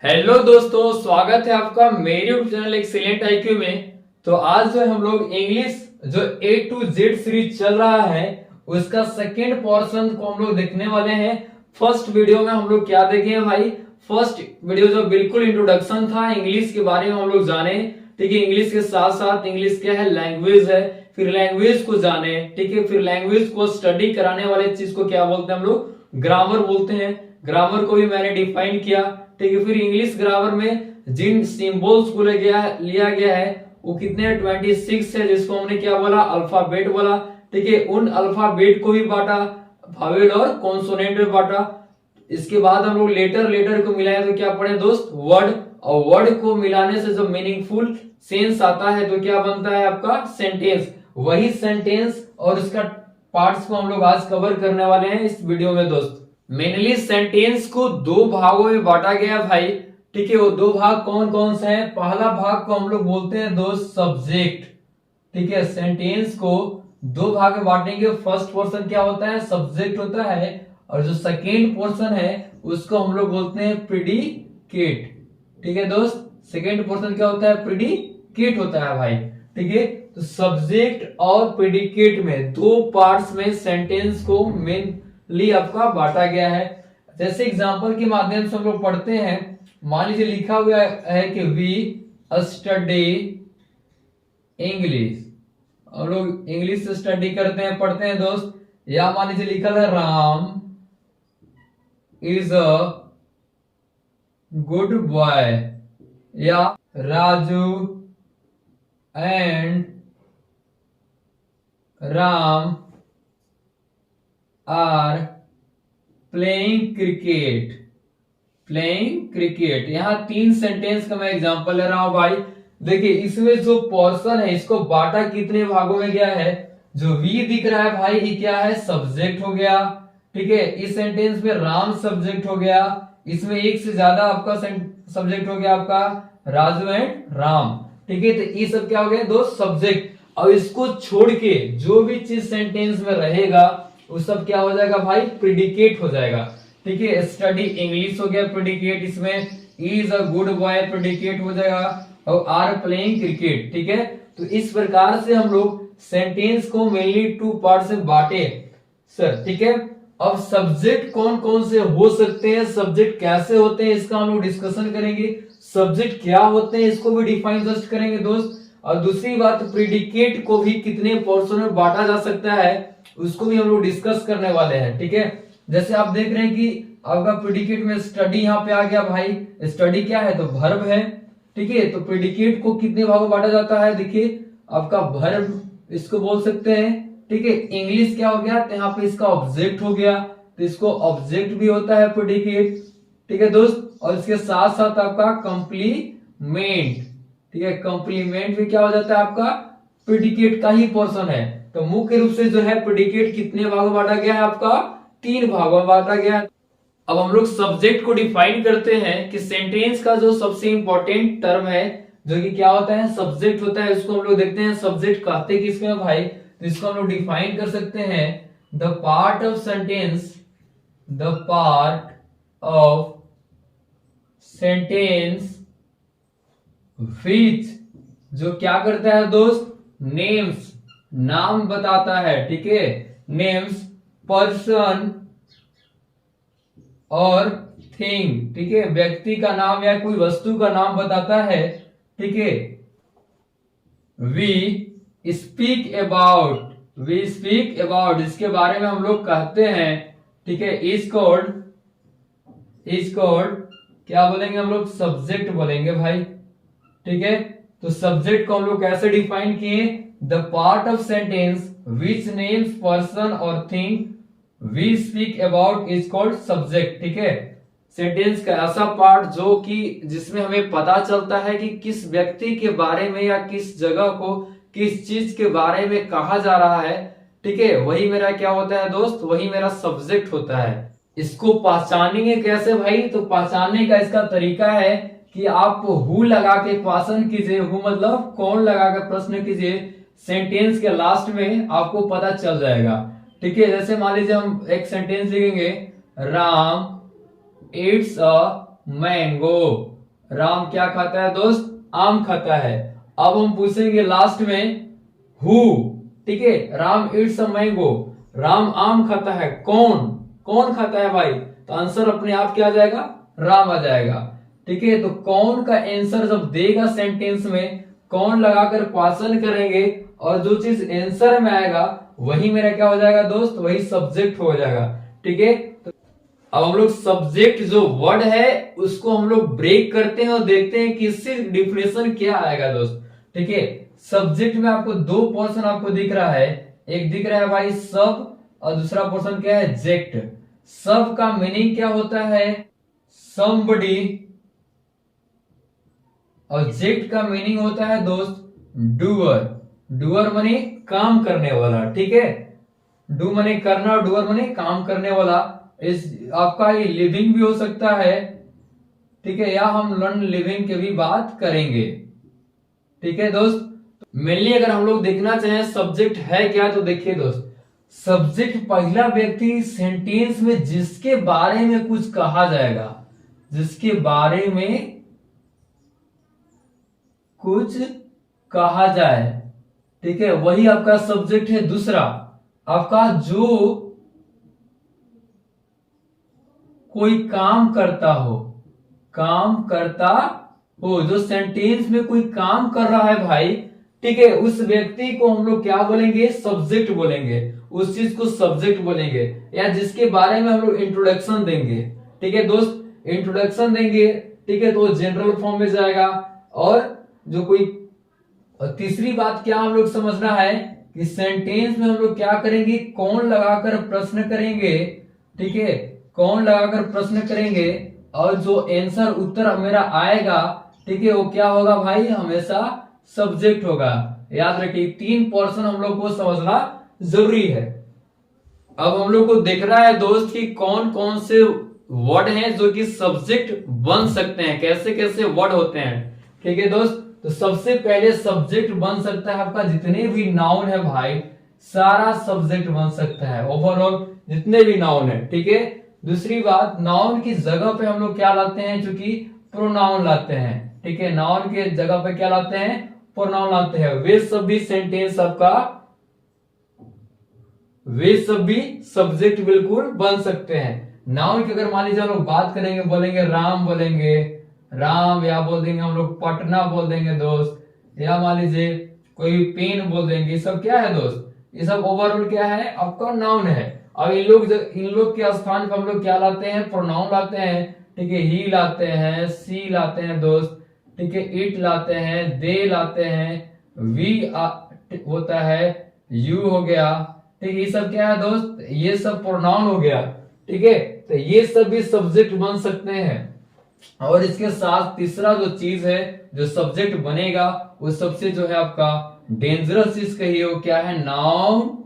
Hello दोस्तों, स्वागत है आपका मेरे यूट्यूब चैनल एक्सीलेंट आईक्यू में। तो आज जो है हम लोग इंग्लिश जो ए टू जेड सीरीज चल रहा है उसका सेकेंड पोर्शन को हम लोग देखने वाले हैं। फर्स्ट वीडियो में हम लोग क्या देखे भाई? फर्स्ट वीडियो जो बिल्कुल इंट्रोडक्शन था, इंग्लिश के बारे में हम लोग जाने। ठीक है, इंग्लिश के साथ साथ इंग्लिश क्या है, लैंग्वेज है, फिर लैंग्वेज को जाने। ठीक है, फिर लैंग्वेज को स्टडी कराने वाले चीज को क्या बोलते हैं हम लोग? ग्रामर बोलते हैं। ग्रामर को भी मैंने डिफाइन किया। ठीक है, फिर इंग्लिश ग्रामर में जिन सिंबल्स को लिया गया है वो कितने 26 है, जिसको हमने क्या बोला? अल्फाबेट बोला। ठीक है, उन अल्फाबेट को भी बांटा, वावेल और कॉन्सोनेंट में बांटा। इसके बाद हम लोग लेटर को मिलाए तो क्या पढ़े दोस्त? वर्ड। और वर्ड को मिलाने से जो मीनिंगफुल सेंस आता है तो क्या बनता है आपका? सेंटेंस। वही सेंटेंस और उसका पार्ट्स को हम लोग आज कवर करने वाले हैं इस वीडियो में दोस्त। मेनली सेंटेंस को दो भागों में बांटा गया भाई। ठीक है, वो दो भाग कौन कौन से हैं? पहला भाग को हम लोग बोलते हैं दोस्त सब्जेक्ट। ठीक है, सेंटेंस को दो भाग में बांटेंगे। फर्स्ट पोर्शन क्या होता है? सब्जेक्ट होता है। और जो सेकेंड पोर्शन है उसको हम लोग बोलते हैं प्रीडिकेट। ठीक है दोस्त, सेकेंड पोर्शन क्या होता है? प्रीडिकेट होता है भाई। ठीक है, तो सब्जेक्ट और प्रीडिकेट में दो पार्ट्स में सेंटेंस को मेनली आपका बांटा गया है। जैसे एग्जांपल के माध्यम से हम लोग पढ़ते हैं। मान लीजिए लिखा हुआ है कि वी स्टडी इंग्लिश। हम लोग इंग्लिश से स्टडी करते हैं, पढ़ते हैं दोस्त। या मान लीजिए लिखा है Ram is a good boy, या Raju and Ram are playing cricket. Playing cricket, यहां तीन सेंटेंस का मैं एग्जांपल ले रहा हूं भाई। देखिए, इसमें जो पोर्शन है इसको बांटा कितने भागों में गया है? जो वी दिख रहा है भाई ये क्या है? सब्जेक्ट हो गया। ठीक है, इस सेंटेंस में राम सब्जेक्ट हो गया। इसमें एक से ज्यादा आपका सब्जेक्ट हो गया आपका राजू एंड राम। ठीक है, तो ये सब क्या हो गया? दो सब्जेक्ट। और इसको छोड़ के जो भी चीज सेंटेंस में रहेगा वो सब क्या हो जाएगा भाई? प्रीडिकेट हो जाएगा। ठीक है, स्टडी इंग्लिश हो गया प्रीडिकेट, इसमें is a good boy predicate हो जाएगा, और आर प्लेइंग क्रिकेट। ठीक है, तो इस प्रकार से हम लोग सेंटेंस को मेनली टू पार्ट से बांटे सर। ठीक है, अब सब्जेक्ट कौन कौन से हो सकते हैं, सब्जेक्ट कैसे होते हैं, इसका हम लोग डिस्कशन करेंगे। सब्जेक्ट क्या होते हैं इसको भी डिफाइन जस्ट करेंगे दोस्त। और दूसरी बात, प्रीडिकेट को भी कितने पोर्शन में बांटा जा सकता है उसको भी हम लोग डिस्कस करने वाले हैं। ठीक है, जैसे आप देख रहे हैं कि आपका प्रीडिकेट में स्टडी यहाँ पे आ गया भाई। स्टडी क्या है? तो वर्ब है। ठीक है, तो प्रीडिकेट को कितने भागों में बांटा जाता है? देखिए, आपका वर्ब इसको बोल सकते हैं। ठीक है, इंग्लिश क्या हो गया? तो यहाँ पे इसका ऑब्जेक्ट हो गया, तो इसको ऑब्जेक्ट भी होता है प्रीडिकेट। ठीक है दोस्त, और इसके साथ साथ आपका कंप्लीमेंट। ठीक है, कंप्लीमेंट भी क्या हो जाता है? आपका प्रीडिकेट का ही पोर्शन है। तो मुख्य रूप से जो है प्रीडिकेट कितने भागों में बांटा गया है? आपका तीन भागों में बांटा गया है। अब हम लोग सब्जेक्ट को डिफाइन करते हैं कि सेंटेंस का जो सबसे इंपॉर्टेंट टर्म है जो कि क्या होता है? सब्जेक्ट होता है। उसको हम लोग देखते हैं सब्जेक्ट कहते किसमें भाई? तो इसको हम लोग डिफाइन कर सकते हैं the part of sentence, the part of sentence विच, जो क्या करता है दोस्त? नेम्स, नाम बताता है। ठीक है, नेम्स पर्सन और थिंग। ठीक है, व्यक्ति का नाम या कोई वस्तु का नाम बताता है। ठीक है, we speak about, we speak about, इसके बारे में हम लोग कहते हैं। ठीक है, इज कॉल्ड क्या बोलेंगे हम लोग? सब्जेक्ट बोलेंगे भाई। ठीक है, तो सब्जेक्ट को हम लोग कैसे डिफाइन किए? The part of sentence which names person और thing we speak about is called subject. ठीक है, सेंटेंस का ऐसा पार्ट जो कि जिसमें हमें पता चलता है कि किस व्यक्ति के बारे में या किस जगह को किस चीज के बारे में कहा जा रहा है। ठीक है, वही मेरा क्या होता है दोस्त? वही मेरा सब्जेक्ट होता है। इसको पहचानेंगे कैसे भाई? तो पहचानने का इसका तरीका है कि आप हु लगा के क्वेश्चन कीजिए। हु मतलब कौन लगा के प्रश्न कीजिए, सेंटेंस के लास्ट में आपको पता चल जाएगा। ठीक है, जैसे मान लीजिए हम एक सेंटेंस लिखेंगे, Ram it's a mango. Ram क्या खाता है दोस्त? आम खाता है। अब हम पूछेंगे लास्ट में हु, ठीक है, Ram it's a mango, Ram आम खाता है, कौन कौन खाता है भाई? तो आंसर अपने आप क्या आ जाएगा? राम आ जाएगा। ठीक है, तो कौन का आंसर जब देगा सेंटेंस में, कौन लगाकर क्वेश्चन करेंगे और जो चीज आंसर में आएगा वही मेरा क्या हो जाएगा दोस्त? वही सब्जेक्ट हो जाएगा। ठीक है, तो अब हम लोग सब्जेक्ट जो वर्ड है उसको हम लोग ब्रेक करते हैं और देखते हैं कि इससे डिफिनेशन क्या आएगा दोस्त। ठीक है, सब्जेक्ट में आपको दो पोर्शन आपको दिख रहा है, एक दिख रहा है भाई सब और दूसरा पोर्शन क्या है? जेक्ट। सब का मीनिंग क्या होता है? समबडी। और जेक्ट का मीनिंग होता है दोस्त डूअर। डूअर माने काम करने वाला। ठीक है, डू माने करना और डूअर माने काम करने वाला। इस आपका ये लिविंग भी हो सकता है। ठीक है, या हम लर्न लिविंग की भी बात करेंगे। ठीक है दोस्त, मेनली अगर हम लोग देखना चाहें सब्जेक्ट है क्या, तो देखिए दोस्त, सब्जेक्ट पहला व्यक्ति सेंटेंस में जिसके बारे में कुछ कहा जाएगा, जिसके बारे में कुछ कहा जाए, ठीक है, वही आपका सब्जेक्ट है। दूसरा आपका जो कोई काम करता हो, काम करता हो, जो सेंटेंस में कोई काम कर रहा है भाई, ठीक है, उस व्यक्ति को हम लोग क्या बोलेंगे? सब्जेक्ट बोलेंगे। उस चीज को सब्जेक्ट बोलेंगे, या जिसके बारे में हम लोग इंट्रोडक्शन देंगे। ठीक है दोस्त, इंट्रोडक्शन देंगे, ठीक है, तो जनरल फॉर्म में जाएगा। और जो कोई तीसरी बात क्या हम लोग समझना है कि सेंटेंस में हम लोग क्या करेंगे? कौन लगाकर प्रश्न करेंगे। ठीक है, कौन लगाकर प्रश्न करेंगे और जो आंसर उत्तर मेरा आएगा, ठीक है, वो क्या होगा भाई? हमेशा सब्जेक्ट होगा। याद रखिए, तीन पोर्शन हम लोग को समझना जरूरी है। अब हम लोग को देख रहा है दोस्त कि कौन कौन से वर्ड हैं जो कि सब्जेक्ट बन सकते हैं, कैसे कैसे वर्ड होते हैं। ठीक है दोस्त, तो सबसे पहले सब्जेक्ट बन सकता है आपका जितने भी नाउन है भाई, सारा सब्जेक्ट बन सकता है, ओवरऑल जितने भी नाउन है। ठीक है, दूसरी बात, नाउन की जगह पे हम लोग क्या लाते हैं? चूंकि प्रोनाउन लाते हैं। ठीक है, नाउन के जगह पे क्या लाते हैं? प्रोनाउन लाते हैं। वे सब भी सेंटेंस आपका, वे सब भी सब्जेक्ट बिल्कुल बन सकते हैं। नाउन की अगर मान लीजिए हम लोग बात करेंगे, बोलेंगे राम, बोलेंगे राम, या बोल देंगे हम लोग पटना बोल देंगे दोस्त, या मान लीजिए कोई पेन बोल देंगे। ये सब क्या है दोस्त? ये सब ओवरऑल क्या है? आपका नाउन है। अब इन लोग के स्थान पर हम लोग क्या लाते हैं? प्रोनाउन लाते हैं। ठीक है, ही लाते हैं, सी लाते हैं दोस्त, ठीक है, इट लाते हैं, दे लाते हैं, वी होता है, यू हो गया। ठीक है, ये सब क्या है दोस्त? ये सब प्रोनाउन हो गया। ठीक है, तो ये सब भी सब्जेक्ट बन सकते हैं। और इसके साथ तीसरा जो चीज है जो सब्जेक्ट बनेगा, वो सबसे जो है आपका डेंजरस चीज कही हो, क्या है? Noun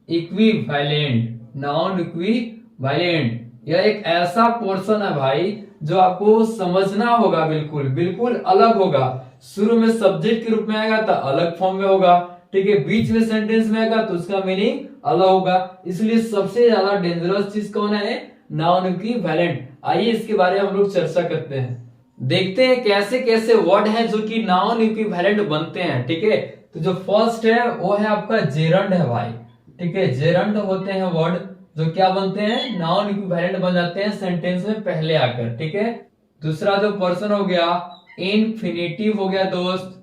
equivalent. नाउन इक्विवेलेंट यह एक ऐसा पोर्शन है भाई जो आपको समझना होगा, बिल्कुल बिल्कुल अलग होगा। शुरू में सब्जेक्ट के रूप में आएगा तो अलग फॉर्म में होगा। ठीक है, बीच में सेंटेंस में आएगा तो उसका मीनिंग अलग होगा। इसलिए सबसे ज्यादा डेंजरस चीज कौन है? Noun equivalent. आइए इसके बारे में हम लोग चर्चा करते हैं, देखते हैं कैसे कैसे वर्ड हैं जो कि नाउन इक्विवेलेंट बनते हैं। ठीक है, तो जो फर्स्ट है वो है आपका जेरंड है भाई। ठीक है, जेरंड होते हैं वर्ड जो क्या बनते हैं? नाउन इक्विवेलेंट बन जाते हैं सेंटेंस में पहले आकर। ठीक है, दूसरा जो पर्सन हो गया, इनफिनिटिव हो गया दोस्त।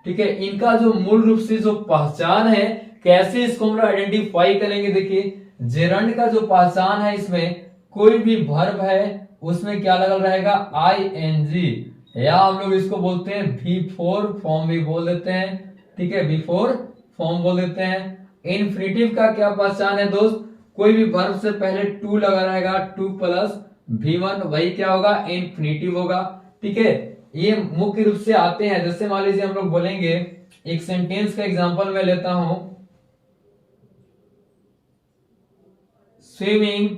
ठीक है, इनका जो मूल रूप से जो पहचान है, कैसे इसको हम लोग आइडेंटिफाई करेंगे? देखिए, जेरंड का जो पहचान है, इसमें कोई भी वर्ब है उसमें क्या लगल रहेगा? ing, या हम लोग इसको बोलते हैं बिफोर फॉर्म भी बोल देते हैं। ठीक है, बिफोर फॉर्म बोल देते हैं। इनफिनिटिव का क्या पहचान है दोस्त? कोई भी वर्ब से पहले टू लगा रहेगा, टू प्लस V1, वही क्या होगा? इनफिनिटिव होगा। ठीक है, ये मुख्य रूप से आते हैं। जैसे मान लीजिए हम लोग बोलेंगे, एक सेंटेंस का एग्जांपल मैं लेता हूं, स्विमिंग,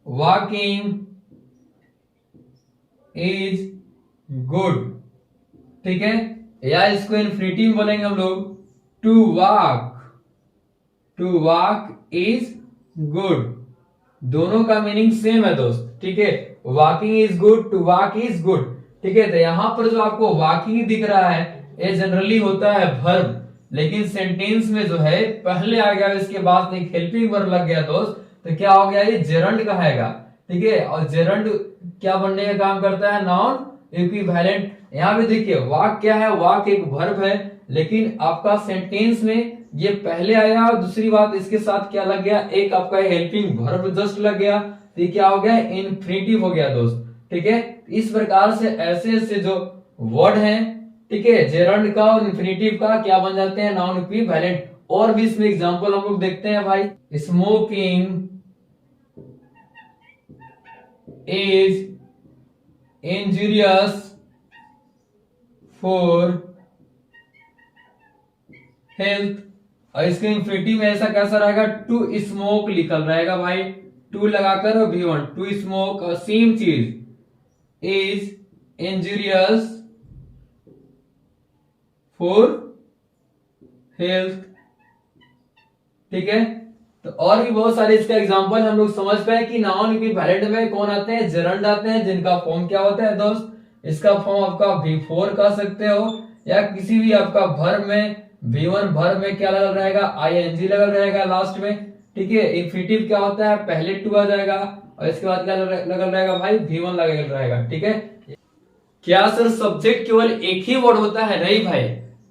वॉकिंग इज गुड। ठीक है, या इसको इनफिनिटिव बोलेंगे हम लोग, to walk, to walk is good. दोनों का मीनिंग सेम है दोस्त, ठीक है। Walking is good, to walk is good, ठीक है। तो यहाँ पर जो आपको वॉकिंग दिख रहा है ये जनरली होता है वर्ब, लेकिन सेंटेंस में जो है पहले आ गया इसके बाद एक हेल्पिंग वर्ब लग गया दोस्त, तो क्या हो गया ये जेरंड कहेगा, ठीक है। और जेरंड क्या बनने का काम करता है, नाउन इक्विवेलेंट। यहाँ पे देखिए वाक क्या है, वाक एक वर्ब है, लेकिन आपका सेंटेंस में ये पहले आया और दूसरी बात इसके साथ क्या लग गया, एक आपका हेल्पिंग वर्ब जस्ट लग गया, तो ये क्या हो गया, इन्फिनिटिव हो गया दोस्त, ठीक है। इस प्रकार से ऐसे ऐसे जो वर्ड हैं, ठीक है, जेरंड का और इन्फिनिटिव का क्या बन जाते हैं, नाउन इक्विवेलेंट। और भी इसमें एग्जांपल हम लोग देखते हैं भाई, smoking is injurious for health, और इसके इन्फिनिटिव में ऐसा कैसा रहेगा, टू स्मोक लिखल रहेगा भाई, टू लगाकर और V1 टू स्मोक, और सेम चीज इज इंजूरियस फॉर हेल्थ, ठीक है। तो और भी बहुत सारे इसका एग्जांपल हम लोग समझ पाए कि नाउन इक्विवेलेंट में कौन आते हैं, जेरंड आते हैं, जिनका फॉर्म क्या होता है दोस्त, इसका फॉर्म आपका V4 कह सकते हो, या किसी भी आपका वर्ब में V1 वर्ब में क्या लगल रहेगा, ing लगल रहेगा लास्ट में, ठीक है। इन्फिनिटिव क्या होता है, पहले टू आ जाएगा और इसके बाद क्या लगल रहेगा भाई, V1 लगल रहेगा, ठीक है। क्या सर सब्जेक्ट केवल एक ही वर्ड होता है, नहीं भाई,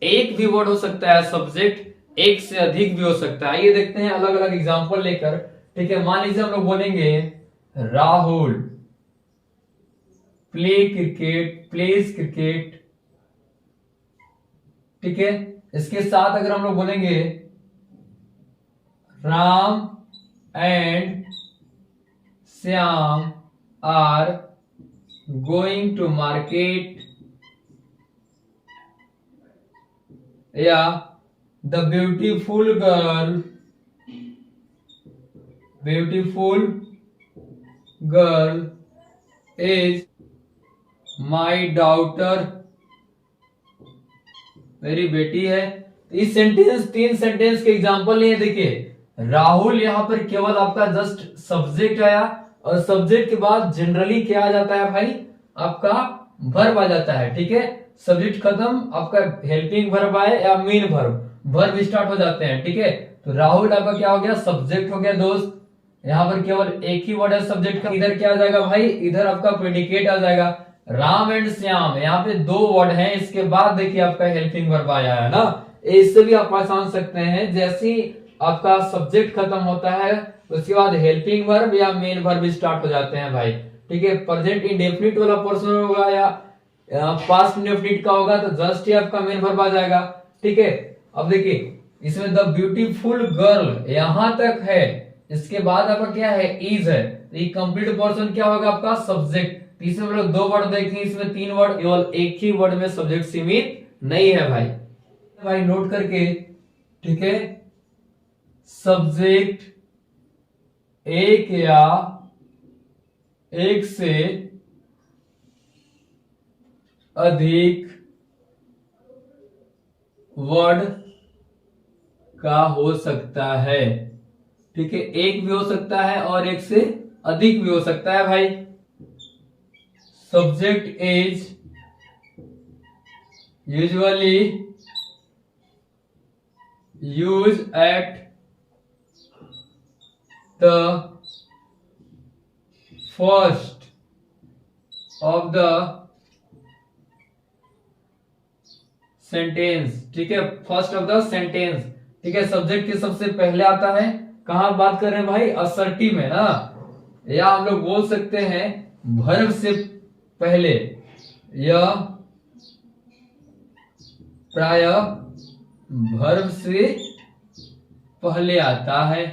एक भी वर्ड हो सकता है सब्जेक्ट, एक से अधिक भी हो सकता है। ये देखते हैं अलग अलग एग्जांपल लेकर, ठीक है। मान लीजिए हम लोग बोलेंगे राहुल प्लेज क्रिकेट, ठीक है। इसके साथ अगर हम लोग बोलेंगे Ram and Shyam are going to market, या the beautiful girl is my daughter, मेरी बेटी है। इस सेंटेंस, तीन सेंटेंस के एग्जांपल लिए देखिए। राहुल यहाँ पर केवल आपका जस्ट सब्जेक्ट आया, और सब्जेक्ट के बाद जनरली क्या आ जाता है भाई, आपका वर्ब आ जाता है, ठीक है। सब्जेक्ट खत्म, आपका हेल्पिंग वर्ब आए या मेन वर्ब स्टार्ट हो जाते हैं, ठीक है। तो राहुल आपका क्या हो गया, सब्जेक्ट हो गया दोस्त। यहाँ पर केवल एक ही वर्ड है सब्जेक्ट का, इधर क्या आ जाएगा भाई, इधर आपका प्रेडिकेट आ जाएगा। राम एंड श्याम, यहाँ पे दो वर्ड हैं, इसके बाद देखिए आपका हेल्पिंग वर्ब आया है ना। इससे भी आप पहचान सकते हैं, जैसे ही आपका सब्जेक्ट खत्म होता है उसके बाद हेल्पिंग वर्ब या मेन वर्ब स्टार्ट हो जाते हैं भाई, ठीक है। प्रेजेंट इंडेफिनिट वाला पर्सन होगा या पास्ट इंडेफिनिट का होगा तो जस्ट ही आपका मेन वर्ब आ जाएगा, ठीक है। अब देखिए इसमें द ब्यूटीफुल गर्ल यहां तक है, इसके बाद आपका क्या है, इज है, तो ये कंप्लीट पर्सन क्या होगा आपका, सब्जेक्ट। इसमें हम लोग दो वर्ड देखें, इसमें तीन वर्ड, केवल एक ही वर्ड में सब्जेक्ट सीमित नहीं है भाई नोट करके, ठीक है। सब्जेक्ट एक या एक से अधिक वर्ड का हो सकता है, ठीक है। एक भी हो सकता है और एक से अधिक भी हो सकता है भाई। Subject is usually use at the first of the sentence, ठीक है, फर्स्ट ऑफ द सेंटेंस, ठीक है। सब्जेक्ट के सबसे पहले आता है, कहां बात कर रहे हैं भाई, असर्टिव में ना, या हम लोग बोल सकते हैं वर्ब से पहले, यह प्राय वर्ब से पहले आता है।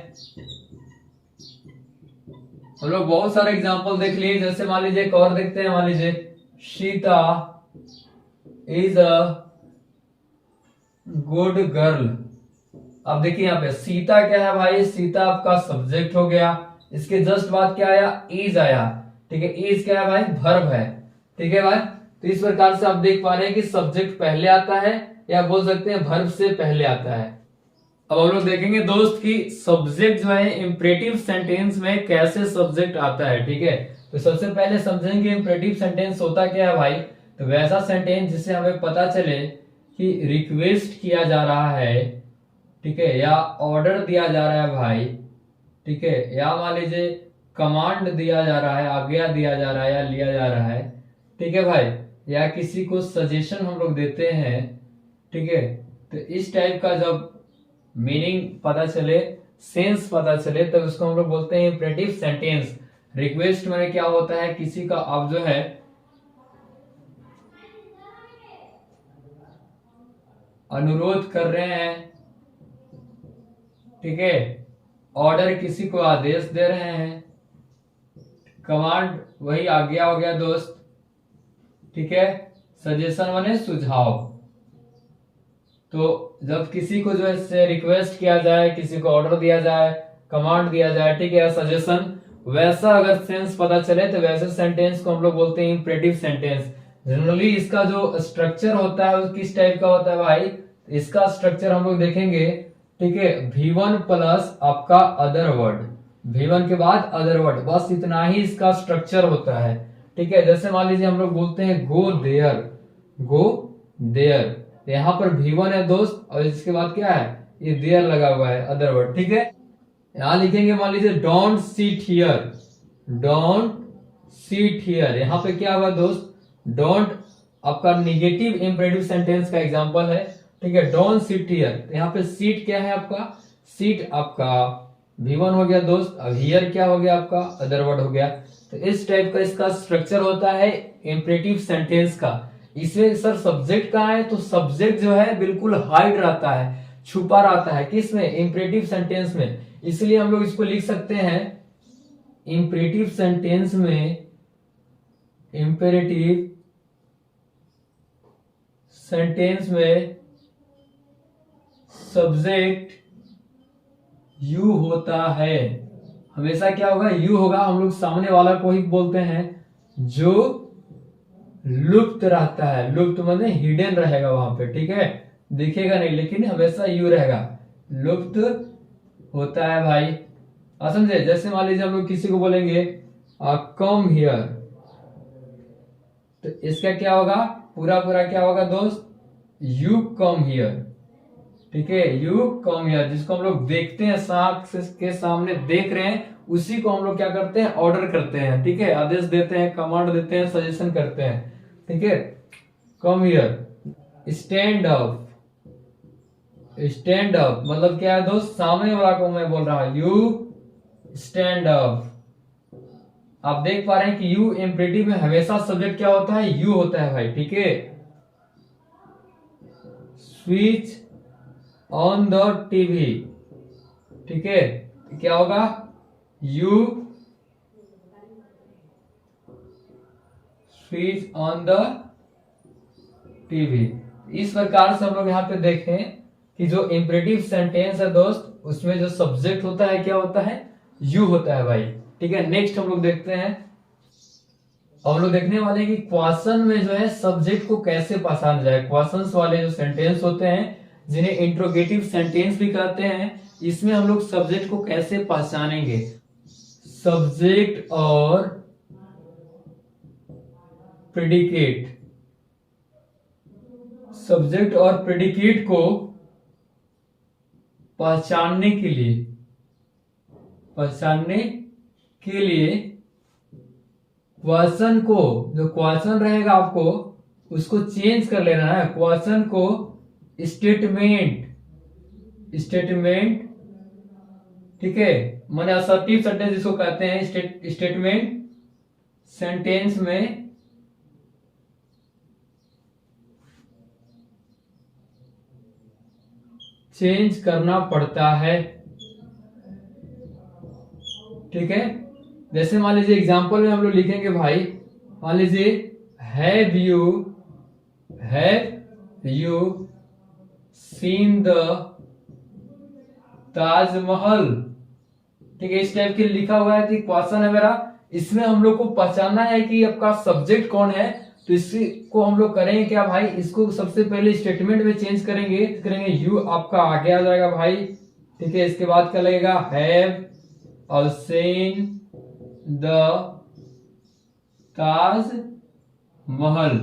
हम लोग बहुत सारे एग्जांपल देख लिए, जैसे मान लीजिए एक और देखते हैं, मान लीजिए Sita is a good girl. अब देखिए यहाँ पे सीता क्या है भाई, सीता आपका सब्जेक्ट हो गया, इसके जस्ट बाद क्या आया, इज आया, ठीक है। इज क्या है भाई, वर्ब है, ठीक है भाई। तो इस प्रकार से आप देख पा रहे हैं कि सब्जेक्ट पहले आता है, या बोल सकते हैं वर्ब से पहले आता है। अब हम लोग देखेंगे दोस्त कि सब्जेक्ट जो है इंपरेटिव सेंटेंस में कैसे सब्जेक्ट आता है। ठीक है, तो सबसे पहले समझेंगे इंपरेटिव सेंटेंस होता क्या है भाई। तो वैसा सेंटेंस जिससे हमें पता चले कि रिक्वेस्ट किया जा रहा है, ठीक है, या ऑर्डर दिया जा रहा है भाई, ठीक है, या मान लीजिए कमांड दिया जा रहा है, आज्ञा दिया जा रहा है या लिया जा रहा है, ठीक है भाई, या किसी को सजेशन हम लोग देते हैं, ठीक है। तो इस टाइप का जब मीनिंग पता चले, सेंस पता चले, तब उसको हम लोग बोलते हैं इंपरेटिव सेंटेंस। रिक्वेस्ट में क्या होता है, किसी का आप जो है अनुरोध कर रहे हैं, ठीक है, ऑर्डर किसी को आदेश दे रहे हैं, कमांड वही आज्ञा हो गया दोस्त, ठीक है, सजेशन माने सुझाव। तो जब किसी को जो है रिक्वेस्ट किया जाए, किसी को ऑर्डर दिया जाए, कमांड दिया जाए, ठीक है, सजेशन, वैसा अगर सेंस पता चले तो वैसे सेंटेंस को हम लोग बोलते हैं इंपरेटिव सेंटेंस। जनरली इसका जो स्ट्रक्चर होता है वो किस टाइप का होता है भाई, इसका स्ट्रक्चर हम लोग देखेंगे, ठीक है, V1 प्लस आपका अदर वर्ड, V1 के बाद अदर वर्ड, बस इतना ही इसका स्ट्रक्चर होता है। ठीक है, जैसे मान लीजिए हम लोग बोलते हैं गो देयर, गो देयर, यहाँ पर V1 है दोस्त, और इसके बाद क्या है, ये देयर लगा हुआ है अदर वर्ड। ठीक है, यहां लिखेंगे मान लीजिए don't sit here, don't sit here, यहाँ पे क्या हुआ दोस्त, डोंट आपका निगेटिव इंपरेटिव सेंटेंस का एग्जांपल है। ठीक है, डोंट सीट हियर, यहाँ पे सीट क्या है आपका, सीट आपका V1 हो गया दोस्त, अब हियर क्या हो गया आपका अदर वर्ड हो गया। तो इस टाइप का इसका स्ट्रक्चर होता है इंपरेटिव सेंटेंस का। इसमें सर सब्जेक्ट कहाँ है, तो सब्जेक्ट जो है बिल्कुल हाइड रहता है, छुपा रहता है, किसमें, इंपरेटिव सेंटेंस में। इसलिए हम लोग इसको लिख सकते हैं इंपरेटिव सेंटेंस में, इंपरेटिव सेंटेंस में सब्जेक्ट यू होता है, हमेशा क्या होगा, यू होगा। हम लोग सामने वाला को ही बोलते हैं जो लुप्त रहता है, लुप्त माने हिडन रहेगा वहां पे, ठीक है, दिखेगा नहीं लेकिन हमेशा यू रहेगा, लुप्त होता है भाई। समझे, जैसे मान लीजिए हम लोग किसी को बोलेंगे कम हियर, तो इसका क्या होगा, पूरा पूरा क्या होगा दोस्त, यू कम हियर, ठीक है, यू कम हियर, जिसको हम लोग देखते हैं, साथ के सामने देख रहे हैं, उसी को हम लोग क्या करते हैं, ऑर्डर करते हैं, ठीक है, आदेश देते हैं, कमांड देते हैं, सजेशन करते हैं। ठीक है, come here, stand up, stand up मतलब क्या है दोस्त, सामने वाला को मैं बोल रहा हूं, यू स्टैंड अप। आप देख पा रहे हैं कि यू इंपरेटिव में हमेशा सब्जेक्ट क्या होता है, यू होता है भाई। ठीक है, स्विच ऑन द टीवी, ठीक है, क्या होगा, you switch on the TV. इस प्रकार से हम लोग यहाँ पे देखें कि जो इंपरेटिव सेंटेंस है दोस्त, उसमें जो सब्जेक्ट होता है क्या होता है, यू होता है भाई। ठीक है, नेक्स्ट हम लोग देखते हैं, हम लोग देखने वाले हैं कि क्वेश्चन में जो है सब्जेक्ट को कैसे पहचाना जाए। क्वेश्चंस वाले जो सेंटेंस होते हैं जिन्हें इंट्रोगेटिव सेंटेंस भी कहते हैं, इसमें हम लोग सब्जेक्ट को कैसे पहचानेंगे। सब्जेक्ट और प्रेडिकेट, सब्जेक्ट और प्रेडिकेट को पहचानने के लिए, पहचानने के लिए क्वेश्चन को, जो क्वेश्चन रहेगा आपको उसको चेंज कर लेना है। क्वेश्चन को स्टेटमेंट, स्टेटमेंट, ठीक है, माने असर्टिव सेंटेंस जिसको कहते हैं, स्टेटमेंट सेंटेंस में चेंज करना पड़ता है। ठीक है, जैसे मान लीजिए एग्जांपल में हम लोग लिखेंगे भाई, मान लीजिए have you seen the Taj Mahal. ठीक है, इस टाइप के लिखा हुआ है कि क्वेश्चन है मेरा, इसमें हम लोग को पहचानना है कि आपका सब्जेक्ट कौन है। तो इसको हम लोग करेंगे क्या भाई, इसको सबसे पहले स्टेटमेंट में चेंज करेंगे, यू आपका आगे आ जाएगा भाई, ठीक है। इसके बाद क्या लगेगा, have seen the Taj Mahal.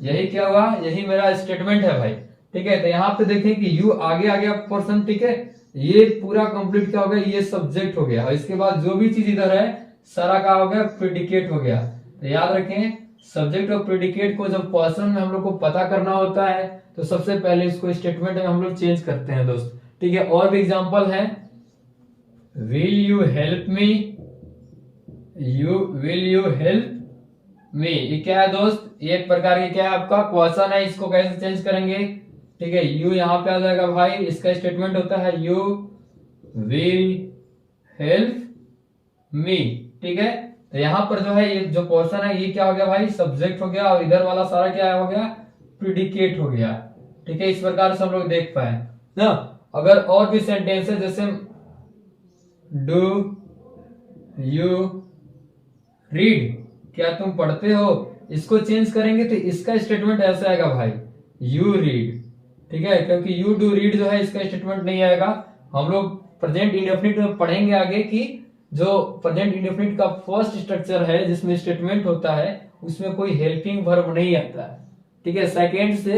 यही क्या हुआ, यही मेरा स्टेटमेंट है भाई। ठीक है, तो यहाँ पे देखें कि यू आगे आ गया पोर्शन। ठीक है, ये पूरा कंप्लीट क्या हो गया, ये सब्जेक्ट हो गया। और इसके बाद जो भी चीज इधर है सारा क्या हो गया, प्रेडिकेट हो गया। तो याद रखें, सब्जेक्ट और प्रेडिकेट को जब पर्सन में हम लोग को पता करना होता है तो सबसे पहले इसको स्टेटमेंट में हम लोग चेंज करते हैं दोस्त। ठीक है, और भी एग्जांपल है, will you help me, will you help me. ये क्या है दोस्त, ये एक प्रकार की क्या है आपका क्वेश्चन है। इसको कैसे चेंज करेंगे, ठीक है, यू यहाँ पे आ जाएगा भाई, इसका स्टेटमेंट होता है यू विल हेल्प मी। ठीक है, तो यहाँ पर जो है ये जो पोर्शन है ये क्या हो गया भाई, सब्जेक्ट हो गया, और इधर वाला सारा क्या हो गया, प्रेडिकेट हो गया। ठीक है, इस प्रकार से हम लोग देख पाए ना। अगर और भी सेंटेंस है जैसे डू यू रीड, क्या तुम पढ़ते हो, इसको चेंज करेंगे तो इसका स्टेटमेंट ऐसा आएगा भाई, यू रीड। ठीक है, क्योंकि यू डू रीड जो है इसका स्टेटमेंट नहीं आएगा। हम लोग प्रेजेंट इंडेफिनिट में पढ़ेंगे आगे कि जो प्रेजेंट इंडेफिनिट का फर्स्ट स्ट्रक्चर है जिसमें स्टेटमेंट होता है उसमें कोई हेल्पिंग वर्ब नहीं आता है। ठीक है, सेकेंड से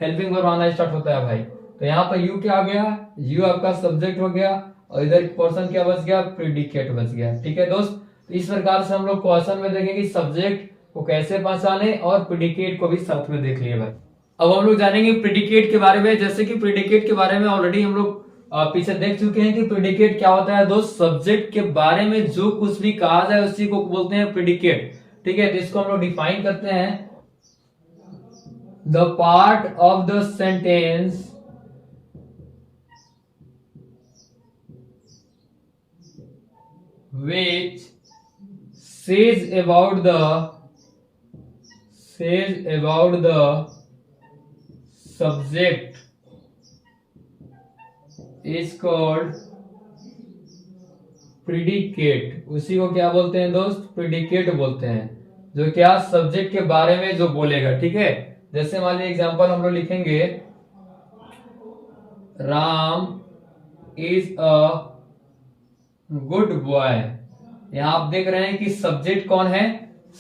हेल्पिंग वर्ब आना स्टार्ट होता है भाई। तो यहाँ पर यू क्या आ गया, यू आपका सब्जेक्ट हो गया, और इधर पर्सन क्या बच गया, प्रेडिकेट बच गया। ठीक है दोस्त, तो इस प्रकार से हम लोग क्वेश्चन में देखेंगे सब्जेक्ट को कैसे पहचाने और प्रेडिकेट को भी साथ में देख लिए भाई। अब हम लोग जानेंगे प्रेडिकेट के बारे में। जैसे कि प्रेडिकेट के बारे में ऑलरेडी हम लोग पीछे देख चुके हैं कि प्रेडिकेट क्या होता है दोस्त, सब्जेक्ट के बारे में जो कुछ भी कहा जाए उसी को बोलते हैं प्रेडिकेट। ठीक है, तो इसको हम लोग डिफाइन करते हैं, the part of the sentence which says about the subject is called predicate। उसी को क्या बोलते हैं दोस्त, प्रेडिकेट बोलते हैं, जो क्या सब्जेक्ट के बारे में जो बोलेगा। ठीक है, जैसे मान लीजिए एग्जांपल हम लोग लिखेंगे, Ram is a good boy. यहाँ आप देख रहे हैं कि सब्जेक्ट कौन है,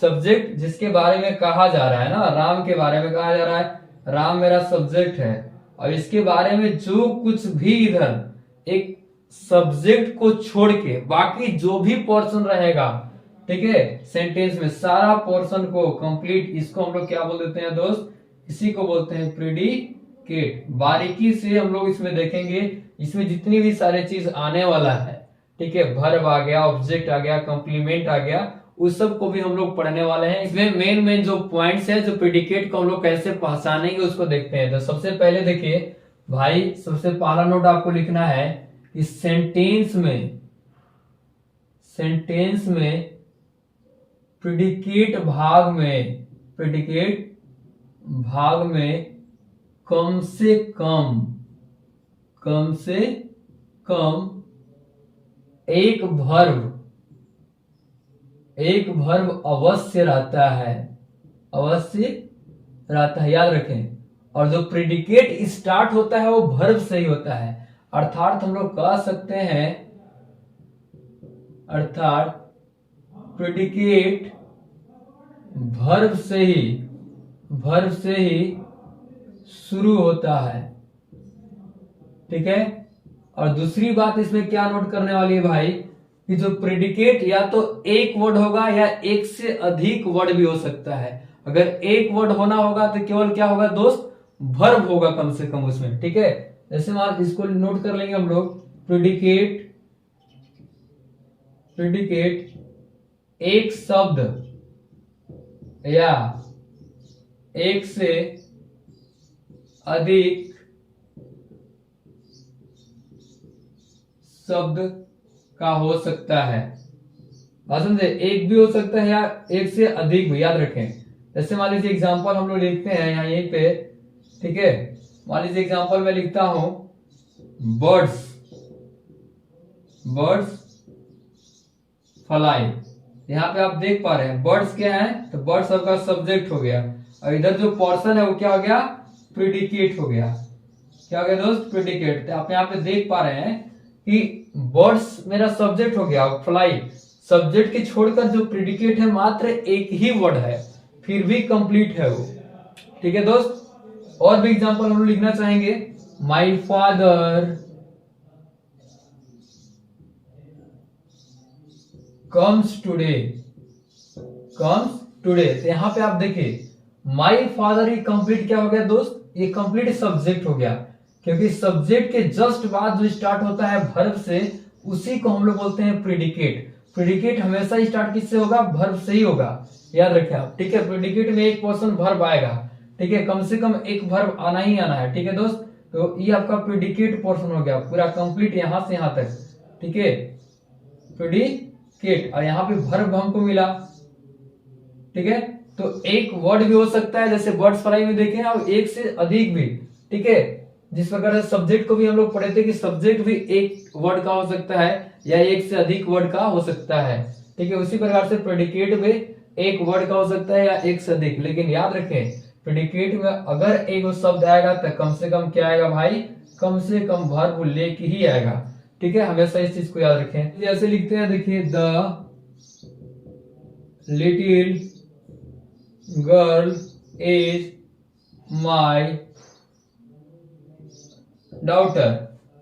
सब्जेक्ट जिसके बारे में कहा जा रहा है ना, राम के बारे में कहा जा रहा है, राम मेरा सब्जेक्ट है। और इसके बारे में जो कुछ भी इधर एक सब्जेक्ट को छोड़ के बाकी जो भी पोर्शन रहेगा, ठीक है, सेंटेंस में सारा पोर्शन को कंप्लीट, इसको हम लोग क्या बोल देते हैं दोस्त, इसी को बोलते हैं प्रेडिकेट। बारीकी से हम लोग इसमें देखेंगे, इसमें जितनी भी सारे चीज आने वाला है, ठीक है, वर्ब आ गया, ऑब्जेक्ट आ गया, कॉम्प्लीमेंट आ गया, उस सब को भी हम लोग पढ़ने वाले हैं। इसमें मेन जो पॉइंट्स है, जो प्रेडिकेट को हम लोग कैसे पहचानेंगे उसको देखते हैं। तो सबसे पहले देखिए भाई, सबसे पहला नोट आपको लिखना है कि सेंटेंस में प्रेडिकेट भाग में कम से कम एक वर्ब अवश्य रहता है, याद रखें। और जो प्रेडिकेट स्टार्ट होता है वो वर्ब से ही होता है, अर्थात हम लोग कह सकते हैं, अर्थात प्रेडिकेट वर्ब से ही शुरू होता है। ठीक है, और दूसरी बात इसमें क्या नोट करने वाली है भाई, कि जो प्रेडिकेट या तो एक वर्ड होगा या एक से अधिक वर्ड भी हो सकता है। अगर एक वर्ड होना होगा तो केवल क्या होगा दोस्त, वर्ब होगा कम से कम उसमें। ठीक है, जैसे मान इसको नोट कर लेंगे हम लोग, प्रेडिकेट एक शब्द या एक से अधिक शब्द का हो सकता है। बात समझे, एक भी हो सकता है या एक से अधिक भी, याद रखें। जैसे मान लीजिए एग्जांपल हम लोग लिखते हैं यहाँ यहीं पे, ठीक है, मान लीजिए एग्जांपल में लिखता हूं बर्ड्स फ्लाई। यहाँ पे आप देख पा रहे हैं बर्ड्स क्या है, तो बर्ड्स आपका सब्जेक्ट हो गया, और इधर जो पोर्शन है वो क्या हो गया, प्रेडिकेट हो गया। क्या हो गया दोस्त, प्रेडिकेट। तो आप यहाँ पे देख पा रहे हैं कि बर्ड्स मेरा सब्जेक्ट हो गया, फ्लाई सब्जेक्ट के छोड़कर जो प्रेडिकेट है मात्र एक ही वर्ड है, फिर भी कंप्लीट है वो। ठीक है दोस्त, और भी एग्जांपल हम लोग लिखना चाहेंगे। My father comes today, comes today. तो यहां पे आप देखिए माय फादर, ये कंप्लीट क्या हो गया दोस्त, ये कंप्लीट सब्जेक्ट हो गया, क्योंकि सब्जेक्ट के जस्ट बाद जो स्टार्ट होता है वर्ब से, उसी को हम लोग बोलते हैं प्रेडिकेट। प्रेडिकेट हमेशा स्टार्ट किससे होगा, वर्ब से ही होगा, याद रखें आप। ठीक है, प्रेडिकेट में एक पर्सन वर्ब आएगा, ठीक है, कम से कम एक वर्ब आना ही आना है। ठीक है दोस्त, तो ये आपका प्रेडिकेट पोर्शन हो गया पूरा कंप्लीट यहां से यहां तक। ठीक है, प्रेडिकेट, और यहाँ पे वर्ब हमको मिला। ठीक है, तो एक वर्ड भी हो सकता है, जैसे बर्ड्स फ्लाई में देखें, और एक से अधिक भी। ठीक है, जिस प्रकार से सब्जेक्ट को भी हम लोग पढ़े थे कि सब्जेक्ट भी एक वर्ड का हो सकता है या एक से अधिक वर्ड का हो सकता है। ठीक है, उसी प्रकार से प्रेडिकेट भी एक वर्ड का हो सकता है या एक से अधिक, लेकिन याद रखें प्रेडिकेट में अगर एक शब्द आएगा तो कम से कम क्या आएगा भाई, कम से कम वर्ब लेके ही आएगा। ठीक है, हमेशा इस चीज को याद रखें। जैसे लिखते हैं, देखिए the little girl is my daughter.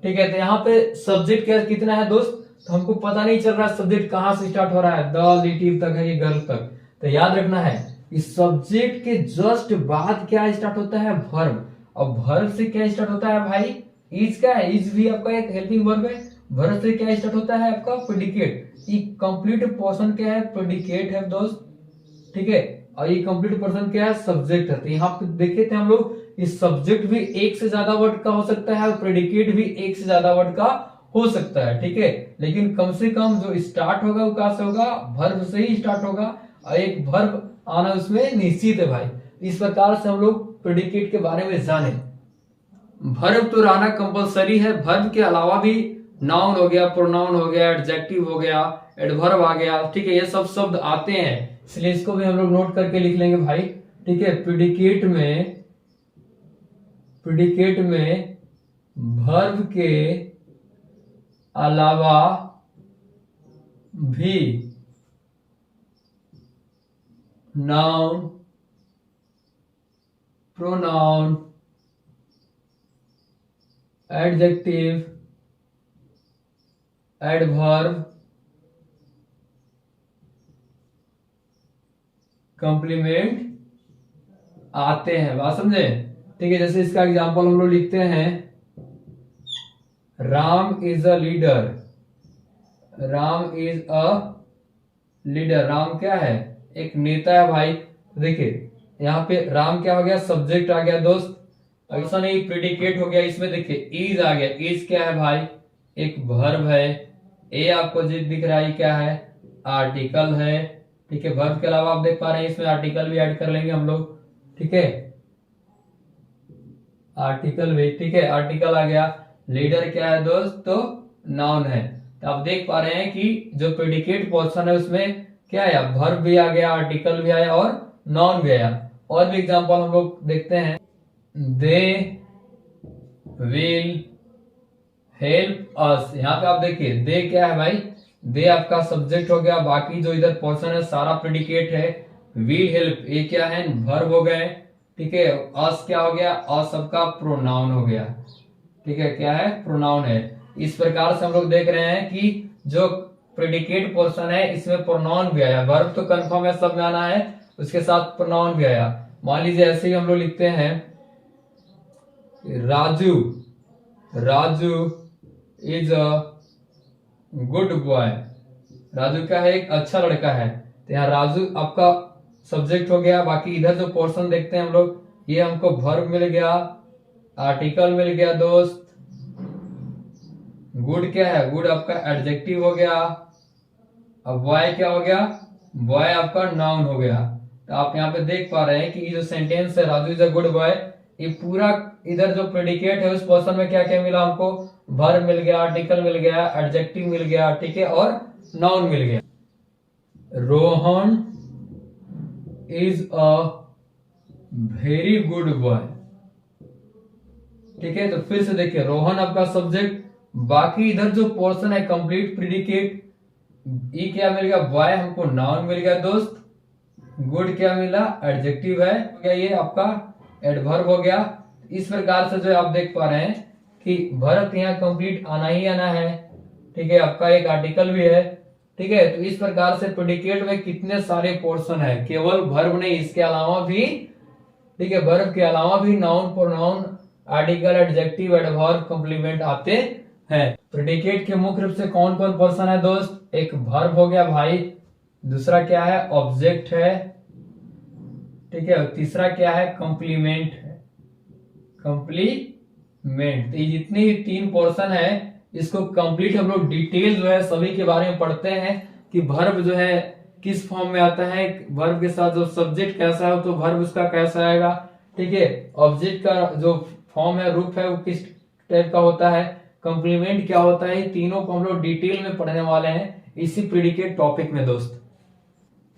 ठीक है, तो यहाँ पे सब्जेक्ट क्या कितना है दोस्त, तो हमको पता नहीं चल रहा सब्जेक्ट कहां से स्टार्ट हो रहा है, द लिटिल तक है, ये गर्ल तक। तो याद रखना है इस सब्जेक्ट के जस्ट बाद क्या स्टार्ट होता है, वर्ब। और वर्ब से क्या स्टार्ट होता है भाई, इज का है, इज भी आपका एक हेल्पिंग वर्ब है। वर्ब से क्या स्टार्ट होता है आपका प्रेडिकेट। ये कंप्लीट पोर्शन क्या है, प्रेडिकेट है दोस्त। ठीक है, और ये कंप्लीट पर्सन क्या है, सब्जेक्ट है। तो यहाँ पे देखे थे हम लोग, इस सब्जेक्ट भी एक से ज्यादा वर्ड का हो सकता है और प्रेडिकेट भी एक से ज्यादा वर्ड का हो सकता है। ठीक है, लेकिन कम से कम जो स्टार्ट होगा वो कहां से होगा, वर्ब से ही स्टार्ट होगा, और एक वर्ब आना उसमें निश्चित है भाई। इस प्रकार से हम लोग प्रेडिकेट के बारे में जाने। वर्ब तो रहना कंपलसरी है, वर्ब के अलावा भी नाउन हो गया, प्रोनाउन हो गया, एडजेक्टिव हो गया, एडवर्ब आ गया। ठीक है, ये सब शब्द आते हैं, इसलिए इसको भी हम लोग नोट करके लिख लेंगे भाई। ठीक है, प्रेडिकेट में वर्ब के अलावा भी noun, pronoun, adjective, adverb, complement आते हैं, बात समझे। ठीक है, जैसे इसका एग्जांपल हम लोग लिखते हैं, Ram is a leader, Ram is a leader. Ram क्या है, एक नेता है भाई। देखिए यहाँ पे राम क्या हो गया, सब्जेक्ट आ गया दोस्त। ऐसा नहीं प्रेडिकेट हो गया, इसमें देखिए इज आ गया। इज क्या है भाई, एक वर्ब है। ए आपको जो दिख रहा है क्या है, आर्टिकल है। ठीक है, वर्ब के अलावा आप देख पा रहे हैं इसमें आर्टिकल भी ऐड कर लेंगे हम लोग। ठीक है, आर्टिकल भी, ठीक है, आर्टिकल आ गया। लीडर क्या है दोस्त, तो नाउन है। तो आप देख पा रहे हैं कि जो प्रेडिकेट पोर्शन है उसमें क्या आया, वर्ब भी आ गया, आर्टिकल भी आया और नाउन भी आया। और भी एग्जांपल हम लोग देखते हैं, दे विल हेल्प अस। यहाँ पे आप देखिए दे क्या है भाई, दे आपका सब्जेक्ट हो गया, बाकी जो इधर पोर्शन है सारा प्रेडिकेट है। विल हेल्प ये क्या है, वर्ब हो गए। ठीक है, अस क्या हो गया, अस सबका प्रोनाउन हो गया। ठीक है, क्या है, प्रोनाउन है। इस प्रकार से हम लोग देख रहे हैं कि जो प्रेडिकेट पोर्शन है इसमें प्रोनाउन भी आया, वर्ब तो कंफर्म है सब में आना है, उसके साथ प्रोनाउन भी आया। मान लीजिए ऐसे ही हम लोग लिखते हैं, Raju, Raju is a good boy. Raju क्या है, एक अच्छा लड़का है। तो यहाँ राजू आपका सब्जेक्ट हो गया, बाकी इधर जो पोर्शन देखते हैं हम लोग, ये हमको वर्ब मिल गया, आर्टिकल मिल गया दोस्त। गुड क्या है, गुड आपका एडजेक्टिव हो गया। अब बॉय क्या हो गया, बॉय आपका नाउन हो गया। तो आप यहाँ पे देख पा रहे हैं कि ये जो सेंटेंस है Raju is a good boy, ये पूरा इधर जो प्रेडिकेट है उस पोर्शन में क्या क्या मिला हमको, वर्ब मिल गया, आर्टिकल मिल गया, एडजेक्टिव मिल गया। ठीक है, और नाउन मिल गया। Rohan is a very good boy. ठीक है, तो फिर से देखिए रोहन आपका सब्जेक्ट, बाकी इधर जो पोर्शन है कंप्लीट प्रिडिकेट, ई क्या मिल गया, बॉय हमको नाउन मिल गया दोस्त, गुड क्या मिला, एडजेक्टिव है क्या, ये आपका एडवर्ब हो गया। इस प्रकार से जो आप देख पा रहे हैं कि वर्ब यहाँ कंप्लीट आना ही आना है, ठीक है, आपका एक आर्टिकल भी है, ठीक है। तो इस प्रकार से प्रेडिकेट में कितने सारे पोर्शन है, केवल वर्ब नहीं इसके अलावा भी, ठीक है, वर्ब के अलावा भी noun, pronoun, article, adjective, adverb, complement आते हैं। प्रेडिकेट के मुख्य रूप से कौन कौन पर्सन है दोस्त, एक वर्ब हो गया भाई, दूसरा क्या है ऑब्जेक्ट है, ठीक है, तीसरा क्या है कॉम्प्लीमेंट है, कॉम्प्लीमेंट। तो ये जितने भी तीन पोर्शन है इसको कंप्लीट हम लोग डिटेल जो है सभी के बारे में पढ़ते हैं कि वर्ब जो है किस फॉर्म में आता है, वर्ब के साथ जो सब्जेक्ट कैसा है तो वर्ब उसका कैसा आएगा, ठीक है, ऑब्जेक्ट का जो फॉर्म है रूप है वो किस टाइप का होता है, कॉम्प्लीमेंट क्या होता है, तीनों को हम लोग डिटेल में पढ़ने वाले हैं इसी प्रेडिकेट टॉपिक में दोस्त।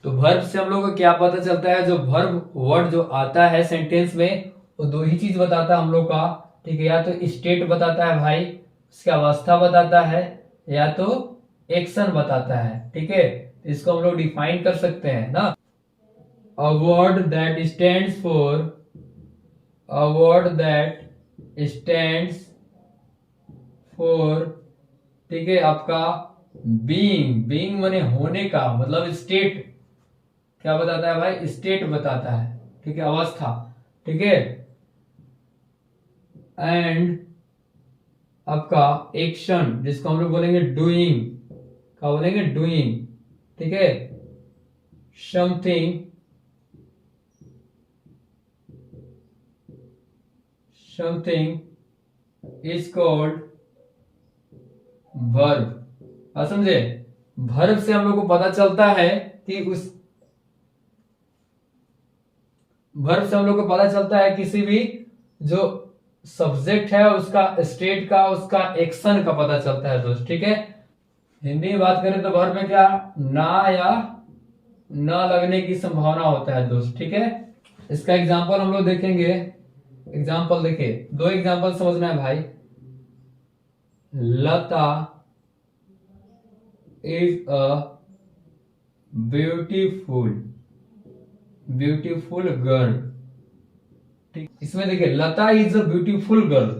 तो वर्ब से हम लोग को क्या पता चलता है, जो वर्ब वर्ड जो आता है सेंटेंस में वो दो ही चीज बताता है हम लोग का, ठीक है, या तो स्टेट बताता है भाई, उसकी अवस्था बताता है, या तो एक्शन बताता है, ठीक है। इसको हम लोग डिफाइन कर सकते हैं ना, a word that stands for, a word that stands for, ठीक है, आपका बीइंग, बीइंग माने होने का मतलब स्टेट क्या बताता है भाई, स्टेट बताता है, ठीक है, अवस्था, ठीक है। एंड आपका एक्शन जिसको हम लोग बोलेंगे डूइंग, क्या बोलेंगे डूइंग, ठीक है, something, something is called verb. समझे, वर्ब से हम लोग को पता चलता है कि उस वर्ब से हम लोग को पता चलता है किसी भी जो सब्जेक्ट है उसका स्टेट का, उसका एक्शन का पता चलता है दोस्त, ठीक है। हिंदी में बात करें तो वर्ब में क्या ना या ना लगने की संभावना होता है दोस्त, ठीक है। इसका एग्जांपल हम लोग देखेंगे, एग्जांपल देखिए, दो एग्जांपल समझना है भाई, Lata is a beautiful, beautiful girl, ठीक। इसमें देखिए Lata is a beautiful girl,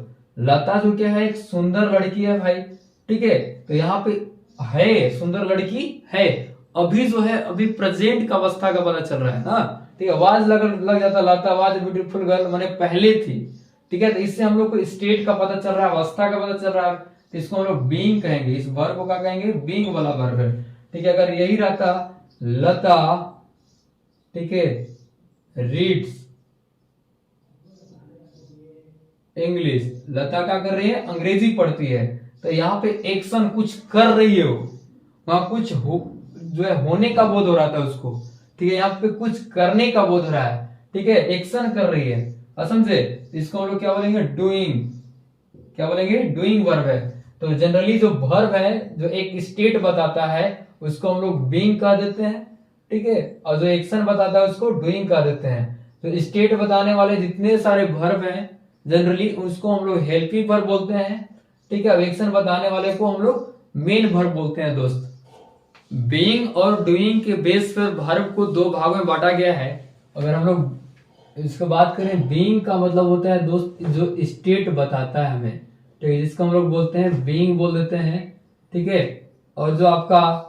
Lata जो क्या है एक सुंदर लड़की है भाई, ठीक है। तो यहाँ पे है सुंदर लड़की है, अभी जो है अभी प्रेजेंट का अवस्था का पता चल रहा है ना, ठीक है। आवाज लग जाता लता वाज ब्यूटीफुल गर्ल माने पहले थी, ठीक है। तो इससे हम लोग को स्टेट का पता चल रहा है, अवस्था का पता चल रहा है, तो इसको हम लोग बीइंग कहेंगे, इस वर्ब को क्या कहेंगे, बीइंग वाला वर्ब है, ठीक है। अगर यही रहता लता, ठीक है, रीड्स इंग्लिश, लता क्या कर रही है अंग्रेजी पढ़ती है, तो यहाँ पे एक्शन कुछ कर रही है, वो वहां कुछ हो जो है होने का बोध हो रहा था उसको, ठीक है, यहाँ पे कुछ करने का बोध हो रहा है, ठीक है, एक्शन कर रही है, समझे। इसको हम लोग क्या बोलेंगे डूइंग, क्या बोलेंगे डूइंग वर्ब है। तो जनरली जो वर्ब है जो एक स्टेट बताता है उसको हम लोग बीइंग कह देते हैं, ठीक है, और जो एक्शन बताता है उसको डूइंग कह देते हैं। तो स्टेट बताने वाले जितने सारे वर्ब हैं जनरली उसको हम लोग हेल्पिंग वर्ब बोलते हैं, ठीक है। एक्शन बताने वाले को हम लोग मेन वर्ब बोलते हैं दोस्त। बीइंग और डूइंग के बेस पर वर्ब को दो भागों में बांटा गया है। अगर हम लोग इसको बात करें, बीइंग का मतलब होता है दोस्त जो स्टेट बताता है हमें, ठीक है, जिसको हम लोग बोलते हैं बीइंग बोल देते हैं, ठीक है। और जो आपका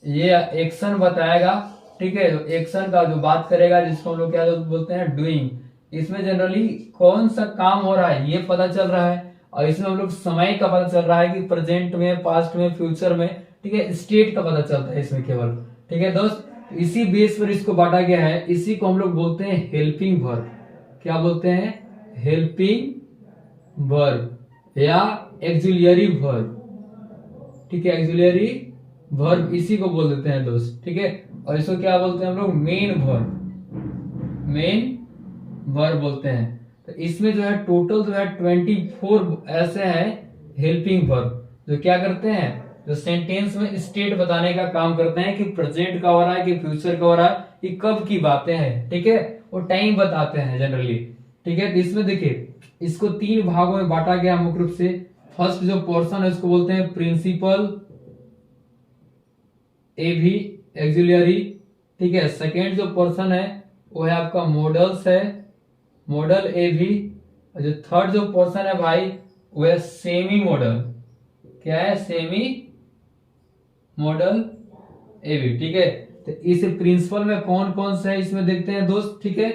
ये एक्शन बताएगा, ठीक है, एक्शन का जो बात करेगा जिसको हम लोग क्या बोलते हैं डूइंग। इसमें जनरली कौन सा काम हो रहा है ये पता चल रहा है, और इसमें हम लोग समय का पता चल रहा है कि प्रेजेंट में, पास्ट में, फ्यूचर में, ठीक है, स्टेट का पता चलता है इसमें केवल, ठीक है दोस्त। इसी बेस पर इसको बांटा गया है, इसी को हम लोग बोलते हैं हेल्पिंग वर्ब। क्या बोलते हैं, हेल्पिंग वर्ब या एक्सिलरी वर्ब, ठीक है, एक्सिलरी वर्ब इसी को बोल देते हैं दोस्त, ठीक है। और इसको क्या बोलते हैं हम लोग मेन वर्ब, मेन वर्ब बोलते हैं। तो इसमें जो है टोटल जो है 24 ऐसे हैं हेल्पिंग वर्ब जो क्या करते हैं, जो सेंटेंस में स्टेट बताने का काम करते हैं कि प्रेजेंट का हो रहा है कि फ्यूचर का हो रहा है कि कब की बातें हैं, ठीक है, वो टाइम बताते हैं जनरली, ठीक है। तो इसमें देखिए इसको तीन भागों में बांटा गया मुख्य रूप से, फर्स्ट जो पोर्शन है उसको बोलते हैं प्रिंसिपल ए भी एक्सिलरी, ठीक है। सेकेंड जो पोर्शन है वो है आपका मॉडल्स है, मॉडल ए भी। और जो थर्ड जो पोर्शन है भाई वो है सेमी मॉडल, क्या है, सेमी मॉडल ए भी, ठीक है। तो इस प्रिंसिपल में कौन कौन से है इसमें देखते हैं दोस्त, ठीक है।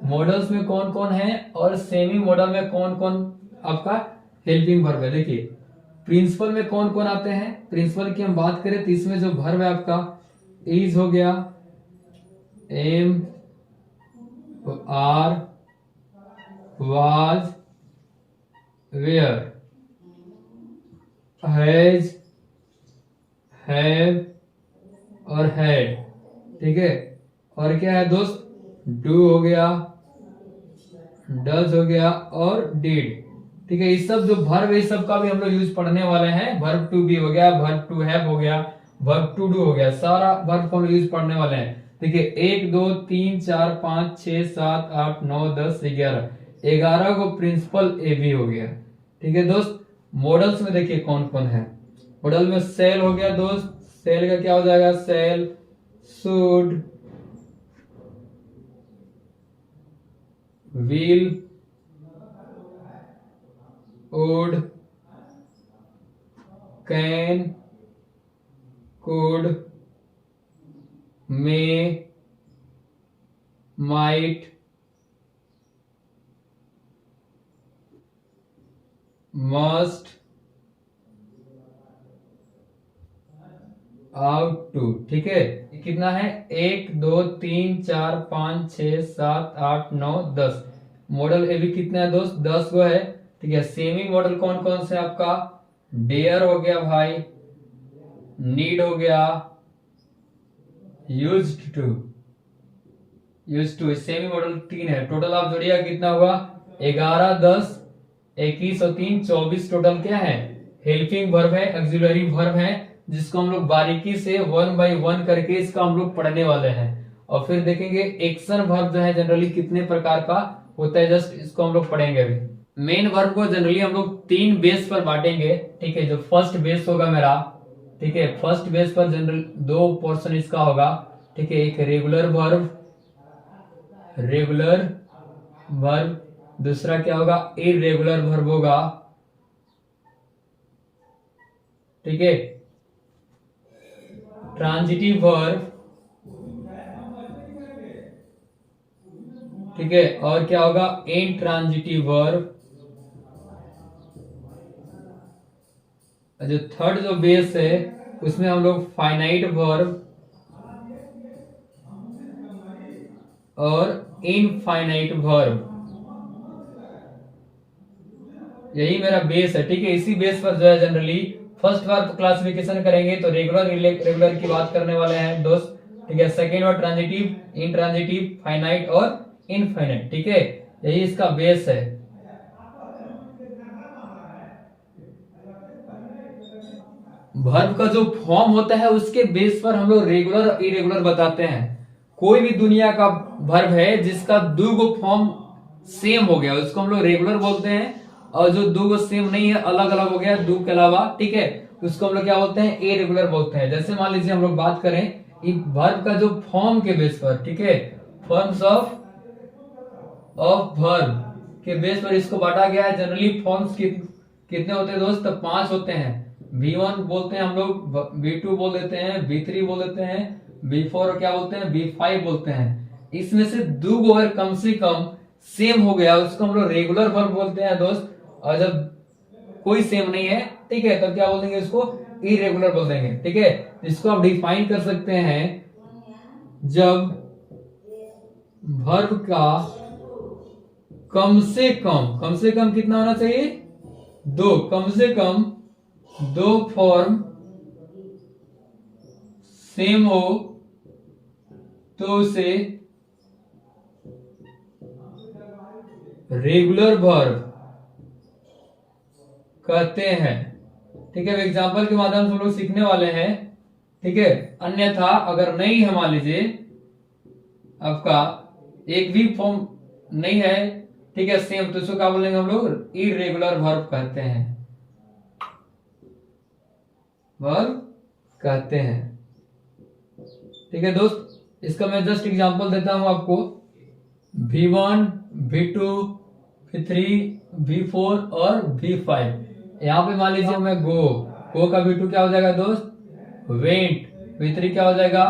मॉडल्स में कौन कौन है और सेमी मॉडल में कौन कौन आपका हेल्पिंग वर्ब है। देखिए प्रिंसिपल में कौन कौन आते हैं, प्रिंसिपल की हम बात करें तो इसमें जो वर्ब है आपका इज हो गया, am, are, was, were, has, have और हैड, ठीक है। और क्या है दोस्त, डू हो गया, डज हो गया और डिड, ठीक है। ये सब जो वर्ब है इस सब का भी हम लोग यूज पढ़ने वाले हैं। वर्ब टू बी हो गया, वर्ब टू हैव हो गया, वर्ब टू डू हो गया, सारा वर्ब को हम लोग यूज पढ़ने वाले हैं। देखिए 1 2 3 4 5 6 7 8 9 10 11, 11 को प्रिंसिपल ए भी हो गया, ठीक है दोस्त। मॉडल्स में देखिए कौन कौन है, मॉडल में सेल हो गया दोस्त, सेल का क्या हो जाएगा, shall, should, will, would, can, could, may, might, must, ought to, ठीक है। कितना है, 1 2 3 4 5 6 7 8 9 10, मॉडल ए भी कितना है दोस्त, 10 गो है, ठीक है। सेमी मॉडल कौन कौन से आपका, डेयर हो गया भाई, नीड हो गया, used to, used to, semi modal 3 है। टोटल आप जोड़िएगा कितना होगा, 11 10 21 और 3 24 टोटल क्या है, हेल्पिंग वर्ब है, ऑक्सिलरी वर्ब है, जिसको हम लोग बारीकी से 1 बाय 1 करके इसका हम लोग पढ़ने वाले हैं। और फिर देखेंगे एक्शन वर्ब जो है जनरली कितने प्रकार का होता है, जस्ट इसको हम लोग पढ़ेंगे अभी। मेन वर्ब को जनरली हम लोग 3 बेस पर बांटेंगे, ठीक है। जो फर्स्ट बेस होगा मेरा, ठीक है, फर्स्ट बेस पर जनरल 2 पोर्शन इसका होगा, ठीक है। एक रेगुलर वर्ब, रेगुलर वर्ब, दूसरा क्या होगा, इरेगुलर वर्ब होगा, ठीक है, ट्रांजिटिव वर्ब, ठीक है, और क्या होगा, इनट्रांजिटिव वर्ब। जो थर्ड जो बेस है उसमें हम लोग फाइनाइट वर्ब और इनफाइनाइट वर्ब, यही मेरा बेस है, ठीक है। इसी बेस पर जो है जनरली फर्स्ट वर्ब क्लासिफिकेशन करेंगे तो रेगुलर रेगुलर की बात करने वाले हैं दोस्त, ठीक है। Second word transitive, intransitive, finite और इनफाइनाइट, ठीक है, यही इसका बेस है। वर्ब का जो फॉर्म होता है उसके बेस पर हम लोग रेगुलर और इरेगुलर बताते हैं। कोई भी दुनिया का वर्ब है जिसका दो गो फॉर्म सेम हो गया उसको हम लोग रेगुलर बोलते हैं, और जो दो गो सेम नहीं है, अलग अलग हो गया दो के अलावा, ठीक है, उसको हम लोग क्या बोलते हैं, इरेगुलर बोलते हैं। जैसे मान लीजिए हम लोग बात करें वर्ब का जो फॉर्म के बेस पर, ठीक है, फॉर्म्स ऑफ वर्ब के बेस पर इसको बांटा गया है। जनरली फॉर्म्स कितने होते हैं दोस्त, 5 होते हैं। V1 बोलते हैं हम लोग, V2 बोल देते हैं, V3 बोल देते हैं, V4 क्या बोलते हैं, V5 बोलते हैं। इसमें से दो गो अगर कम से कम सेम हो गया उसको हम लोग रेगुलर वर्ब बोलते हैं दोस्त, और जब कोई सेम नहीं है, ठीक है, तब क्या बोल देंगे, उसको इरेगुलर बोल देंगे, ठीक है। जिसको आप डिफाइन कर सकते हैं, जब वर्ब का कम से कम कितना होना चाहिए, 2, कम से कम 2 फॉर्म सेम हो तो उसे रेगुलर वर्ब कहते हैं, ठीक है। एग्जांपल के माध्यम से हम लोग सीखने वाले हैं, ठीक है। अन्यथा अगर नहीं है, मान लीजिए आपका एक भी फॉर्म नहीं है, ठीक है, सेम, तो इसको क्या बोलेंगे हम लोग, इरेगुलर वर्ब कहते हैं, वर्ब कहते हैं। ठीक है दोस्त, इसका मैं जस्ट एग्जांपल देता हूं आपको। V1, V2, V3, V4 और V5। यहाँ पे मान लीजिए मैं गो का V2 क्या हो जाएगा दोस्त? वेंट। V3 क्या हो जाएगा?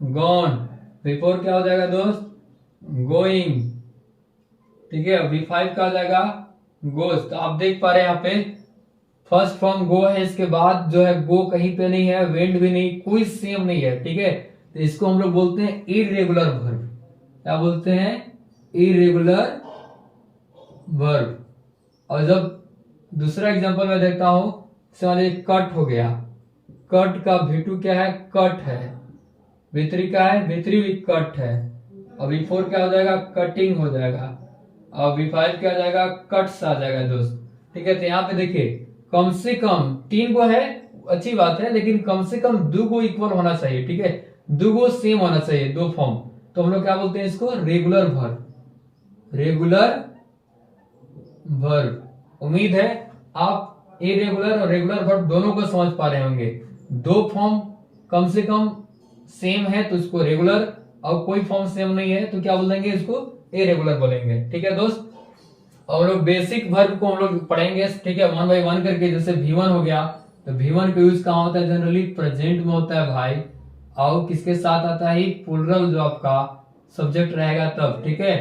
गॉन। V4 क्या हो जाएगा दोस्त? गोइंग। ठीक है, V5 क्या हो जाएगा? गोज। तो आप देख पा रहे हैं यहाँ पे फर्स्ट फॉर्म गो है, इसके बाद जो है गो कहीं पे नहीं है, वेंट भी नहीं, कोई सेम नहीं है। ठीक है, तो इसको हम लोग बोलते हैं इरेगुलर वर्ब। क्या बोलते हैं? Irregular verb. और जब दूसरा एग्जांपल मैं देखता हूं, समझिए कट हो गया। कट का V2 क्या है? कट है। V3 का है? V3 भी कट है। और V4 क्या हो जाएगा? कटिंग हो जाएगा। और V5 क्या आ जाएगा? कट्स आ जाएगा दोस्त। ठीक है, तो यहाँ पे देखिए कम से कम 3 गो है, अच्छी बात है, लेकिन कम से कम 2 गो इक्वल होना चाहिए। ठीक है, 2 गो सेम होना चाहिए, 2 फॉर्म। तो हम लोग क्या बोलते हैं इसको? Regular verb. Regular verb. उम्मीद है आप इरेगुलर और रेगुलर वर्ब दोनों को समझ पा रहे होंगे। 2 फॉर्म कम से कम सेम है तो इसको रेगुलर, और कोई फॉर्म सेम नहीं है तो क्या बोलेंगे? इसको इरेगुलर बोलेंगे। ठीक है दोस्त, और लोग बेसिक वर्ब को हम लोग पढ़ेंगे। ठीक है, 1 बाय 1 करके। जैसे V1 हो गया, तो V1 का यूज कहाँ होता है? जनरली प्रेजेंट में होता है भाई, और किसके साथ आता है? प्लूरल जो आपका सब्जेक्ट रहेगा तब। ठीक है,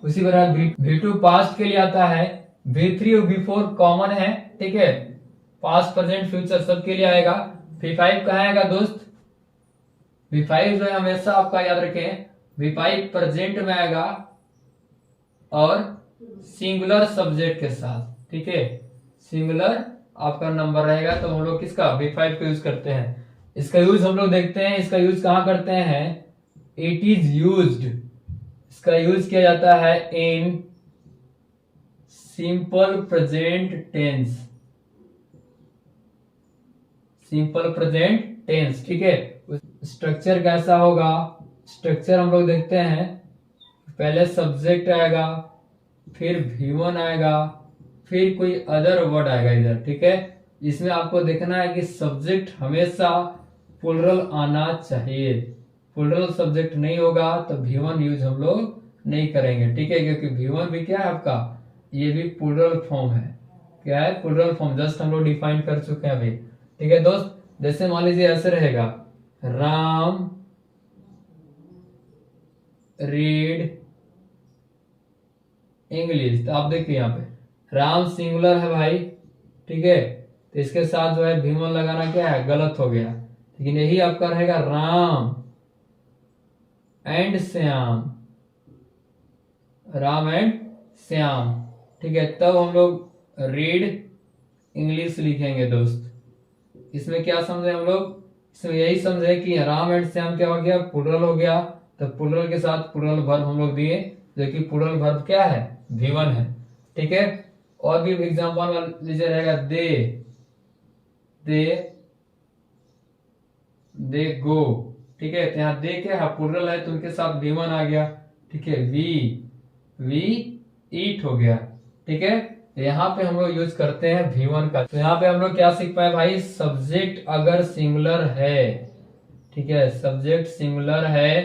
उसी तरह V2 पास्ट के लिए आता है। V3 और V4 कॉमन है। ठीक है, पास्ट प्रेजेंट फ्यूचर सबके लिए आएगा। V5 कहाँ आएगा दोस्त? V5 जो है हमेशा आपका याद रखें, V5 प्रेजेंट में आएगा और सिंगुलर सब्जेक्ट के साथ। ठीक है, सिंगुलर आपका नंबर रहेगा, तो हम लोग किसका? V5 का यूज करते हैं। इसका यूज हम लोग देखते हैं, इसका यूज कहां करते हैं? It is used. इसका यूज किया जाता है in simple present tense. Simple present tense. ठीक है, स्ट्रक्चर कैसा होगा? स्ट्रक्चर हम लोग देखते हैं, पहले सब्जेक्ट आएगा, फिर V1 आएगा, फिर कोई अदर वर्ड आएगा इधर। ठीक है, इसमें आपको देखना है कि सब्जेक्ट हमेशा प्लूरल आना चाहिए। प्लूरल सब्जेक्ट नहीं होगा तो V1 यूज हम लोग नहीं करेंगे। ठीक है, क्योंकि V1 भी क्या है आपका? ये भी प्लूरल फॉर्म है। क्या है? Plural form. जस्ट हम लोग डिफाइन कर चुके हैं अभी। ठीक है दोस्त, जैसे मान लीजिए ऐसे रहेगा, राम रीड इंग्लिश। तो आप देखिए यहाँ पे राम सिंगुलर है भाई। ठीक है, तो इसके साथ जो है V1 लगाना क्या है? गलत हो गया। लेकिन यही आपका रहेगा राम एंड श्याम। राम एंड श्याम। ठीक है, तब हम लोग रीड इंग्लिश लिखेंगे दोस्त। इसमें क्या समझे हम लोग? इसमें यही समझे कि राम एंड श्याम क्या हो गया? प्लूरल हो गया। तो प्लूरल के साथ प्लूरल वर्ब हम लोग दिए, जो कि प्लूरल वर्ब क्या है? V1 है। ठीक है, और भी एग्जांपल लीजिए रहेगा, दे गो। ठीक है, तो यहाँ दे क्या है? प्लूरल है तो उनके साथ V1 आ गया। ठीक है, वी ईट हो गया। ठीक है, तो यहाँ पे हम लोग यूज करते हैं V1 का। तो यहाँ पे हम लोग क्या सीख पाए भाई? सब्जेक्ट अगर सिंगुलर है, ठीक है, सब्जेक्ट सिंगुलर है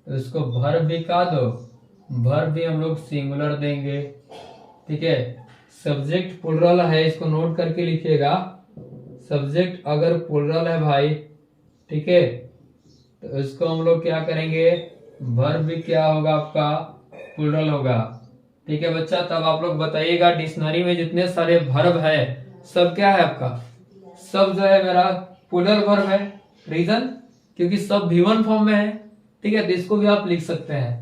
तो उसको वर्ब भी का दो, वर्ब भी हम लोग सिंगुलर देंगे। ठीक है, सब्जेक्ट प्लूरल है, इसको नोट करके लिखिएगा। सब्जेक्ट अगर प्लूरल है भाई, ठीक है, तो इसको हम लोग क्या करेंगे? वर्ब भी क्या होगा आपका? प्लूरल होगा। ठीक है बच्चा, तब आप लोग बताइएगा डिक्शनरी में जितने सारे वर्ब है सब क्या है आपका? सब जो है मेरा प्लूरल वर्ब है। रीजन? क्योंकि सब V1 फॉर्म में है। ठीक है, तो इसको भी आप लिख सकते हैं।